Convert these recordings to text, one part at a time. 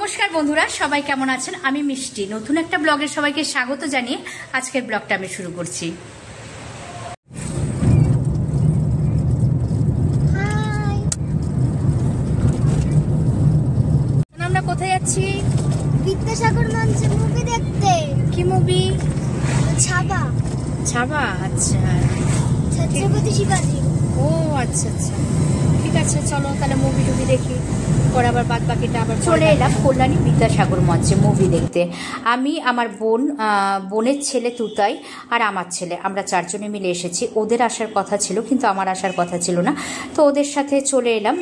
নমস্কার বন্ধুরা, সবাই কেমন আছেন? আমি মিষ্টি নতুন একটা ব্লগে সবাইকে স্বাগত জানিয়ে আজকের ব্লগটা আমি শুরু করছি। আমরা কোথায় যাচ্ছি? বিদ্যাসাগর মঞ্চে মুভি দেখতে। কি মুভি? ছাবা। ছাবা? আচ্ছা, ছত্রপতি শিবাজি। ও আচ্ছা আচ্ছা, ঠিক আছে, চলো তাহলে মুভি টুভি দেখি, পরে আবার বাদ বাকিটা আবার। চলে এলাম কল্যাণী বিদ্যাসাগর মঞ্চে মুভি দেখতে। আমি, আমার বোনের ছেলে তুতাই আর আমার ছেলে, আমরা চারজনে মিলে এসেছি। ওদের আসার কথা ছিল কিন্তু আমার আসার কথা ছিল না, তো ওদের সাথে চলে এলাম।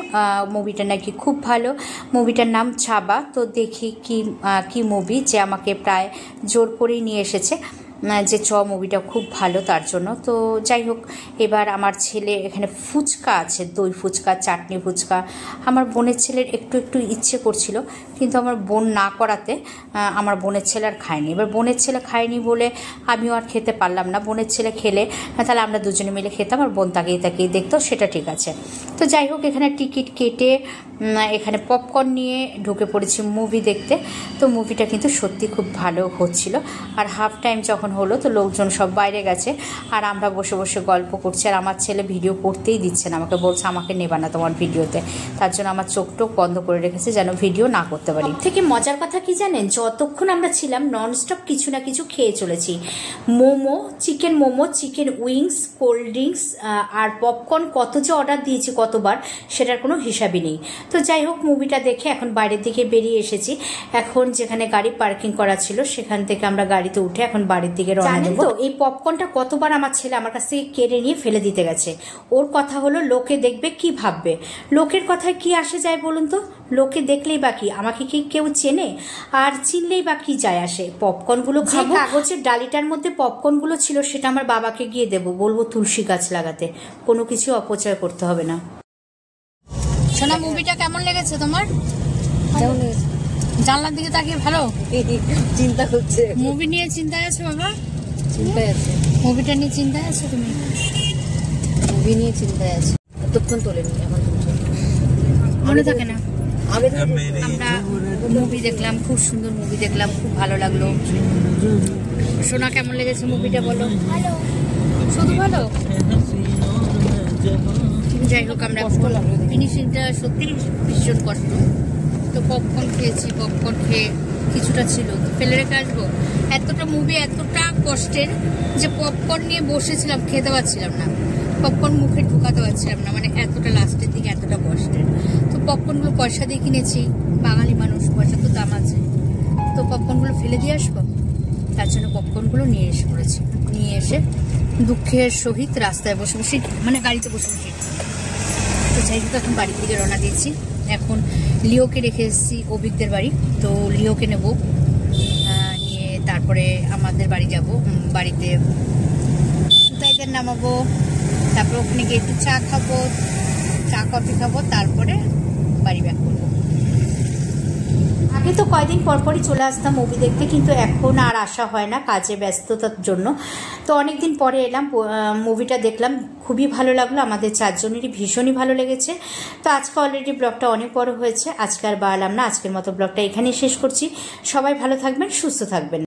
মুভিটা নাকি খুব ভালো, মুভিটার নাম ছাবা। তো দেখি কি মুভি, যে আমাকে প্রায় জোর করেই নিয়ে এসেছে যে মুভিটা খুব ভালো, তার জন্য। তো যাই হোক, এবার আমার ছেলে, এখানে ফুচকা আছে, দই ফুচকা, চাটনি ফুচকা। আমার বোনের ছেলের একটু একটু ইচ্ছে করছিল, কিন্তু আমার বোন না করাতে আমার বোনের ছেলে আর খায়নি। এবার বোনের ছেলে খায়নি বলে আমিও আর খেতে পারলাম না। বোনের ছেলে খেলে তাহলে আমরা দুজনে মিলে খেতাম, আর বোন তাকিয়ে তাকিয়ে দেখতো, সেটা ঠিক আছে। তো যাই হোক, এখানে টিকিট কেটে এখানে পপকর্ন নিয়ে ঢুকে পড়েছি মুভি দেখতে। তো মুভিটা কিন্তু সত্যি খুব ভালো হচ্ছিল। আর হাফ টাইম যখন হলো তো লোকজন সব বাইরে গেছে, আর আমরা বসে বসে গল্প করছি। আর আমার ছেলে ভিডিও করতেই দিচ্ছে না, আমাকে বলছে আমাকে নেবা না তোমার ভিডিওতে। তার জন্য আমার চোখ টোক বন্ধ করে রেখেছে যেন ভিডিও না করতে পারি। থেকে মজার কথা কি জানেন, যতক্ষণ আমরা ছিলাম ননস্টপ কিছু না কিছু খেয়ে চলেছি। Momo, chicken momo, chicken wings, cold drinks আর পপকর্ন, কত যে অর্ডার দিয়েছি কতবার, সেটার কোনো হিসাবই নেই। তো যাই হোক, মুভিটা দেখে এখন বাইরের দিকে বেরিয়ে এসেছি। এখন যেখানে গাড়ি পার্কিং করা ছিল সেখান থেকে আমরা গাড়িতে উঠে এখন বাড়ির দিকে রওনা দেব। তো এই পপকর্নটা কতবার আমার ছেলে আমার কাছ থেকে কেড়ে নিয়ে ফেলে দিতে গেছে। ওর কথা হলো লোকে দেখবে কি ভাববে। লোকের কথায় কি আসে যায় বলুন তো? লোকে দেখলেই বা কি, আমাকে কি কেউ চেনে? আর চিনলেই বা কি যায় আসে? পপকর্নগুলো খাবো। কাগজের ডালিটার মধ্যে পপকর্নগুলো ছিল সেটা আমার বাবাকে গিয়ে দেবো, বলবো তুলসী গাছ লাগাতে। কোনো কিছু অপচয় করতে হবে না। সোনা, মুভিটা কেমন লেগেছে তোমার? জানলার দিকে তাকিয়ে ভালো চিন্তা করছে। মুভি নিয়ে চিন্তায় আছো বাবা? চিন্তায় আছে। মুভিটা নিয়ে চিন্তায় আছো তুমি? মুভি নিয়ে চিন্তায় আছে। এতক্ষণ তোলেনি, এখন মনে থাকে না? আগে আমরা মুভি দেখলাম, খুব সুন্দর মুভি দেখলাম, খুব ভালো লাগলো। সোনা, কেমন লেগেছে মুভিটা বলো? ভালো। শুধু ভালো? যাই হোক, আমরা ফিনিশিংটা সত্যি ভীষণ কষ্ট। তো পপকর্ন খেয়েছি, পপকর্ন খেয়ে কিছুটা ছিল তো ফেলে রেখে আসবো। এতটা মুভি এতটা কষ্টের যে পপকর্ন নিয়ে বসেছিলাম, খেতে পারছিলাম না, পপকর্ন মুখে ঢুকাতে পারছিলাম না, মানে এতটা লাস্টের দিকে এতটা কষ্টের। তো পপকর্নগুলো পয়সা দিয়ে কিনেছি, বাঙালি মানুষ, পয়সা তো দাম আছে। তো পপকর্নগুলো ফেলে দিয়ে আসবো, তার জন্য পপকর্নগুলো নিয়ে এসে পড়েছি। নিয়ে এসে দুঃখের সহিত রাস্তায় বসে বসে, মানে গাড়িতে বসে বসে, তো যাই হোক এখন বাড়ির দিকে রওনা দিয়েছি। এখন লিওকে রেখে এসেছি অভিকদের বাড়ি, তো লিওকে নেব, নিয়ে তারপরে আমাদের বাড়ি যাব। বাড়িতে সুতাইদের নামাবো, তারপর ওখানে গিয়ে একটু চা খাবো, চা কফি খাবো, তারপরে বাড়ি ব্যাক করবো। আগে তো কয়দিন পরপরই চলে আসতাম মুভি দেখতে, কিন্তু এখন আর আসা হয় না কাজে ব্যস্ততার জন্য। তো অনেকদিন পরে এলাম, মুভিটা দেখলাম, খুবই ভালো লাগলো। আমাদের চারজনেরই ভীষণই ভালো লেগেছে। তো আজকে অলরেডি ব্লগটা অনেক বড় হয়েছে, আজকে আর বাড়ালাম না। আজকের মতো ব্লগটা এখানেই শেষ করছি। সবাই ভালো থাকবেন, সুস্থ থাকবেন।